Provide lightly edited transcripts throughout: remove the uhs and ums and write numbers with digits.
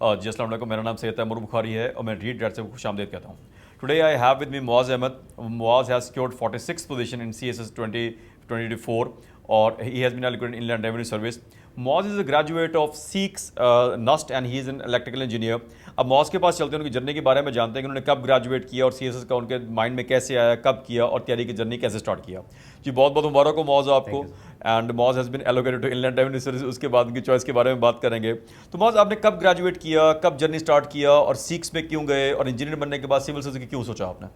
जी अस्सलाम वालेकुम, मेरा नाम सैयद तैमूर बुखारी है और मैं रीड डैट से खुशामदीद कहता हूँ. Today I have with me Muaz Ahmed. Muaz has secured 46th position in CSS 2024 or he has been allocated in Inland Revenue Service. Muaz is a graduate of SEEKS NUST and he is an electrical engineer. अब मॉज के पास चलते हैं, उनकी journey के बारे में जानते हैं कि उन्होंने कब ग्रेजुएट किया और सीएसएस का उनके माइंड में कैसे आया, कब किया और तैयारी की जर्नी कैसे स्टार्ट किया. जी बहुत बहुत मुबारक हो मॉज आपको. And Moaz has been allocated to inland revenue service. उसके बाद उनकी चॉइस के बारे में बात करेंगे. तो मॉज आपने कब ग्रेजुएट किया, कब जर्नी स्टार्ट किया और सीक्स में क्यों गए और इंजीनियर बनने के बाद सिविल सर्विस की क्यों सोचा आपने?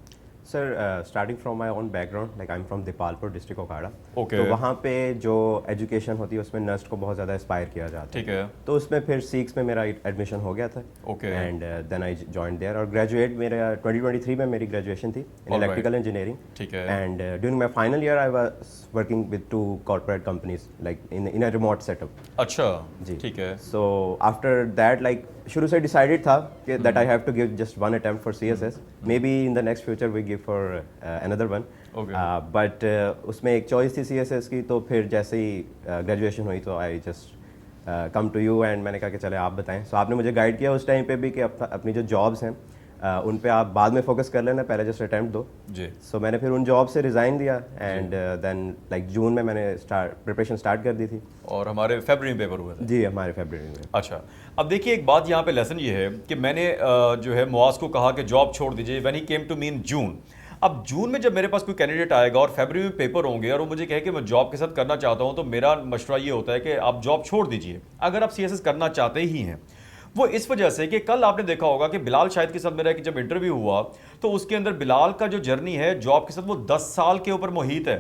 Sir starting from my own background, like I am from Dipalpur district Okara. Okay. तो वहाँ पे जो एजुकेशन होती है उसमें नस्ट को बहुत ज़्यादा इंस्पायर किया जाता है. ठीक है. तो उसमें फिर सीक्स में मेरा एडमिशन हो गया था. Okay. And then I joined there और ग्रेजुएट मेरा 2023 में मेरी ग्रेजुएशन थी इन इलेक्ट्रिकल इंजीनियरिंग. ठीक है. And during my final year I was working with 2 corporate companies like in a remote setup. अच्छा जी. ठीक है. सो आफ्टर दैट लाइक शुरू से डिसाइडेड था कि that I have to give just one attempt for CSS. Maybe in the next future we give for another one. But उसमें एक choice थी सीएसएस की. तो फिर जैसे ही ग्रेजुएशन हुई तो I just come to you and मैंने कहा कि चले आप बताएं. सो आपने मुझे गाइड किया उस टाइम पे भी कि अपनी जो जॉब्स हैं उन पे आप बाद में फोकस कर लेना, पहले जस्ट अटेम्प्ट दो. जी. सो मैंने फिर उन जॉब से रिज़ाइन दिया एंड देन लाइक जून में मैंने प्रिपरेशन स्टार्ट कर दी थी. और हमारे फरवरी में पेपर हुए थे. जी हमारे फरवरी में. अच्छा, अब देखिए एक बात यहाँ पे लेसन ये है कि मैंने जो है मुआज को कहा कि जॉब छोड़ दीजिए when he came to me इन जून. अब जून में जब मेरे पास कोई कैंडिडेट आएगा और फरवरी में पेपर होंगे और वो मुझे कहे कि मैं जॉब के साथ करना चाहता हूँ, तो मेरा मशवरा ये होता है कि आप जॉब छोड़ दीजिए अगर आप सीएसएस करना चाहते ही हैं. वो इस वजह से कि कल आपने देखा होगा कि बिलाल शाहिद के साथ मेरा कि जब इंटरव्यू हुआ तो उसके अंदर बिलाल का जो जर्नी है जॉब के साथ वो 10 साल के ऊपर मुहित है.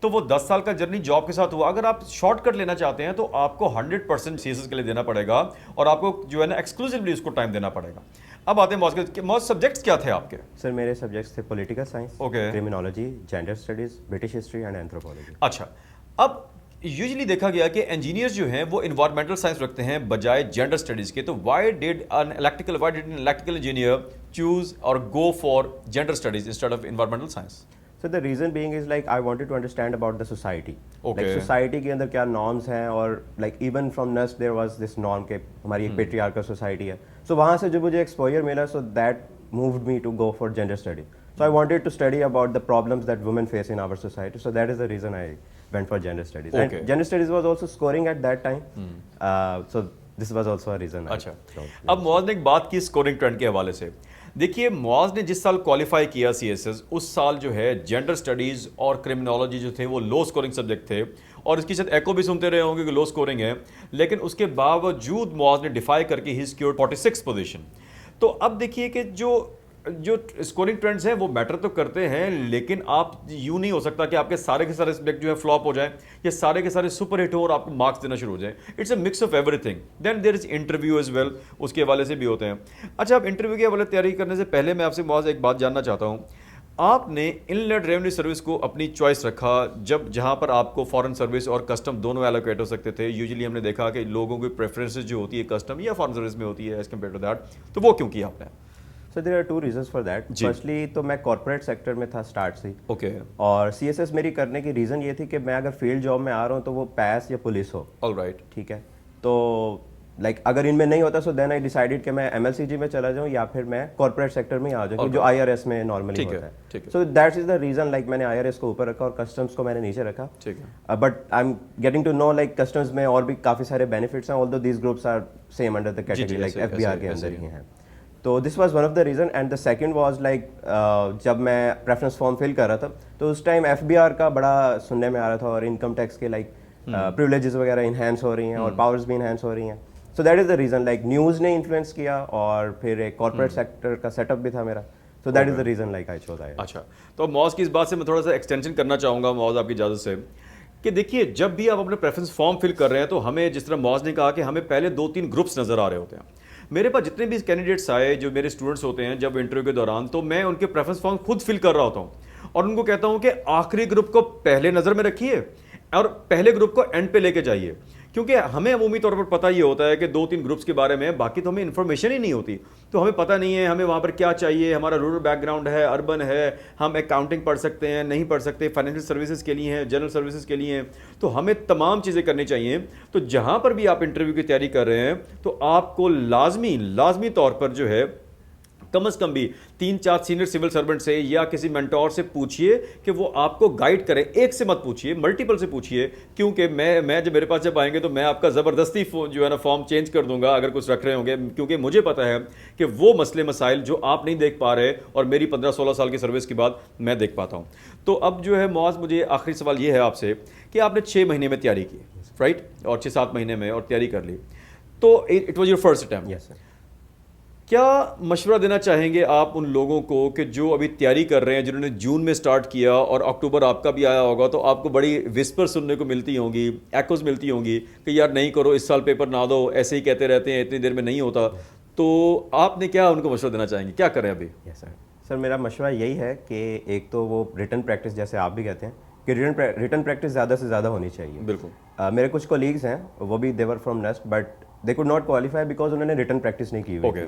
तो वो 10 साल का जर्नी जॉब के साथ हुआ. अगर आप शॉर्टकट लेना चाहते हैं तो आपको 100% सीएसएस के लिए देना पड़ेगा और आपको जो है ना एक्सक्लूसिवली उसको टाइम देना पड़ेगा. अब आते हैं मौज सब्जेक्ट्स क्या थे आपके? सर मेरे सब्जेक्ट्स थे political science, Okay. Criminology, gender studies, British history and anthropology. अच्छा, अब यूजुअली देखा गया कि इंजीनियर्स जो हैं वो इन्वायरमेंटल साइंस रखते हैं बजाय जेंडर स्टडीज़ के. तो why did an electrical engineer choose और go for gender studies instead of environmental science? So the reason being is like I wanted to understand about the society. Okay. Like society के अंदर क्या norms हैं और like even from NUST there was this norm के हमारी एक patriarchal society है. So वहाँ से जो मुझे exposure मिला so that moved me to go for gender studies. So I wanted to study about the problems that women face in our society. So that is the reason I went for gender studies. Okay. And gender studies was also scoring at that time. So this was also a reason. अच्छा, अब मुआज ने एक बात की scoring trend के हवाले से. देखिए मुआज ने जिस साल क्वालिफाई किया सीएसएस उस साल जो है जेंडर स्टडीज़ और क्रिमिनोलॉजी जो थे वो लो स्कोरिंग सब्जेक्ट थे और इसकी शायद एको भी सुनते रहे होंगे कि लो स्कोरिंग है. लेकिन उसके बावजूद मुआज ने डिफाई करके ही सिक्योर्ड 46 पोजीशन. तो अब देखिए कि जो स्कोरिंग ट्रेंड्स हैं वो मैटर तो करते हैं, लेकिन आप यूं नहीं हो सकता कि आपके सारे के सारे सब्जेक्ट जो है फ्लॉप हो जाएं या सारे के सारे सुपर हिट हो और आपको मार्क्स देना शुरू हो जाए. It's a mix of everything. Then there is interview as well, उसके हवाले से भी होते हैं. अच्छा, अब इंटरव्यू के हवाले तैयारी करने से पहले मैं आपसे मुआज एक बात जानना चाहता हूँ. आपने इनलैंड रेवेन्यू सर्विस को अपनी चॉइस रखा जब जहाँ पर आपको फॉरेन सर्विस और कस्टम दोनों एलोकेट हो सकते थे. यूजुअली हमने देखा कि लोगों की प्रेफरेंसेस जो होती है कस्टम या फॉरेन सर्विस में होती है एज कम्पेयर टू दैट, तो वो क्यों किया आपने? So there are 2 reasons for that. Firstly तो मैं कॉर्पोरेट सेक्टर में था स्टार्ट से. ओके. और सीएसएस मेरी करने की रीज़न ये थी कि मैं अगर फील्ड जॉब में आ रहा हूँ तो वो पैस या पुलिस हो. ऑलराइट. ठीक है. तो लाइक अगर इनमें नहीं होता सो देन आई डिसाइडेड कि मैं एमएलसीजी में चला जाऊँ या फिर मैं कॉर्पोरेट सेक्टर में ही आ जाऊँ जो आईआरएस में नॉर्मली होता है. So that is the reason like मैंने आईआरएस को ऊपर रखा और कस्टम्स को मैंने नीचे रखा. ठीक है. But I am getting to know like customs में और भी काफ़ी सारे बेनिफिट्स हैं although these groups are same under the category like FBR के अंदर ही हैं. तो this was one of the reason and the second was like जब मैं प्रेफरेंस फॉर्म फिल कर रहा था तो उस टाइम एफबीआर का बड़ा सुनने में आ रहा था और इनकम टैक्स के लाइक प्रिविलेजेस वगैरह इन्हेंस हो रही हैं और पावर्स भी इन्हेंस हो रही हैं. So that is the reason like news ने इन्फ्लुएंस किया और फिर एक कॉर्पोरेट सेक्टर का सेटअप भी था मेरा. So that is the reason like I chose. अच्छा, तो मौज की इस बात से मैं थोड़ा सा एक्सटेंशन करना चाहूँगा मौज आपकी इजाज़त से कि देखिए जब भी आप अपने प्रेफरेंस फॉर्म फिल कर रहे हैं तो हमें जिस तरह मौज ने कहा कि हमें पहले 2-3 ग्रुप्स नज़र आ रहे होते हैं. मेरे पास जितने भी कैंडिडेट्स आए जो मेरे स्टूडेंट्स होते हैं जब इंटरव्यू के दौरान तो मैं उनके प्रेफरेंस फॉर्म खुद फिल कर रहा होता हूँ और उनको कहता हूँ कि आखिरी ग्रुप को पहले नज़र में रखिए और पहले ग्रुप को एंड पे लेके जाइए, کیونکہ ہمیں عمومی طور پر پتہ یہ ہوتا ہے کہ 2-3 گروپس کے بارے میں، باقی تو ہمیں انفارمیشن ہی نہیں ہوتی، تو ہمیں پتہ نہیں ہے ہمیں وہاں پر کیا چاہیے، ہمارا رورل بیک گراؤنڈ ہے، اربن ہے، ہم اکاؤنٹنگ پڑھ سکتے ہیں نہیں پڑھ سکتے، فائنینشیل سروسز کے لیے ہیں، جنرل سروسز کے لیے ہیں، تو ہمیں تمام چیزیں کرنی چاہیے. تو جہاں پر بھی آپ انٹرویو کی تیاری کر رہے ہیں تو آپ کو لازمی طور پر جو ہے کم از کم بھی 3-4 سینئر سول سرونٹ سے یا کسی مینٹور سے پوچھئے کہ وہ آپ کو گائیڈ کرے. ایک سے مت پوچھئے، ملٹیپل سے پوچھئے، کیونکہ میں جب میرے پاس جب آئیں گے تو میں آپ کا زبردستی جو ہے نا فارم چینج کر دوں گا اگر کچھ رکھ رہے ہوں گے، کیونکہ مجھے پتہ ہے کہ وہ مسئلے مسائل جو آپ نہیں دیکھ پا رہے اور میری 15-16 سال کی سروس کے بعد میں دیکھ پاتا ہوں. تو اب جو ہے معاذ مجھے آخری سوال یہ ہے آپ سے کہ آپ نے 6 مہینے میں تیاری کی، رائٹ، اور 6-7 مہینے میں اور تیاری کر لی، تو it was your first attempt. Yes sir. کیا مشورہ دینا چاہیں گے آپ ان لوگوں کو کہ جو ابھی تیاری کر رہے ہیں، جنہوں نے جون میں سٹارٹ کیا اور اکتوبر آپ کا بھی آیا ہوگا تو آپ کو بڑی وسپر سننے کو ملتی ہوں گی، ایکوز ملتی ہوں گی کہ یار نہیں کرو، اس سال پیپر نہ دو، ایسے ہی کہتے رہتے ہیں، اتنی دیر میں نہیں ہوتا، تو آپ نے کیا ان کو مشورہ دینا چاہیں گے، کیا کریں ابھی؟ یس سر. سر میرا مشورہ یہی ہے کہ ایک تو وہ ریٹن پریکٹس جیسے آپ بھی کہتے ہیں کہ ریٹن پریکٹس زیادہ سے زیادہ ہونی چاہیے. بالکل. میرے کچھ کولیگز ہیں وہ بھی they were from NUST but they could not qualify because انہوں نے ریٹن پریکٹس نہیں کی ہوئی.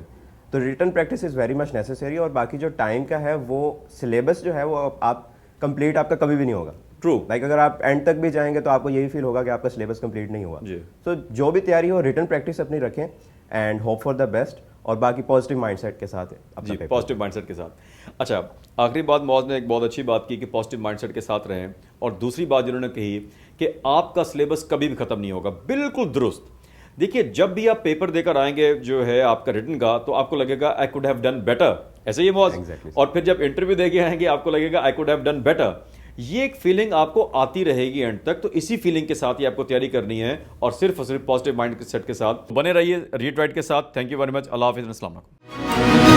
تو written practice is very much necessary. اور باقی جو ٹائم کا ہے وہ سلیبس جو ہے وہ آپ کمپلیٹ آپ کا کبھی بھی نہیں ہوگا. ٹرو. لائک اگر آپ اینڈ تک بھی جائیں گے تو آپ کو یہی فیل ہوگا کہ آپ کا سلیبس کمپلیٹ نہیں ہوا. تو جو بھی تیاری ہو ریٹن پریکٹس اپنی رکھیں and hope for the best, اور باقی پازیٹیو مائنڈ سیٹ کے ساتھ. جی، پازیٹیو مائنڈ سیٹ کے ساتھ. اچھا، آخری بات معاذ نے ایک بہت اچھی بات کی کہ پازیٹیو مائنڈ سیٹ کے ساتھ رہیں، اور دوسری بات جنہوں نے کہی کہ آپ کا سلیبس کبھی بھی ختم نہیں ہوگا. بالکل درست. دیکھیے جب بھی آپ پیپر دے کر آئیں گے جو ہے آپ کا ریٹن کا، تو آپ کو لگے گا I could have done better, ایسے ہی معاذ. اور پھر جب انٹرویو دے کے آئیں گے آپ کو لگے گا I could have done better. یہ ایک فیلنگ آپ کو آتی رہے گی اینڈ تک. تو اسی فیلنگ کے ساتھ ہی آپ کو تیاری کرنی ہے اور صرف پازیٹیو مائنڈ سیٹ کے ساتھ بنے رہیے ریٹ رائٹ کے ساتھ. Thank you very much. اللہ حافظ. السلام علیکم.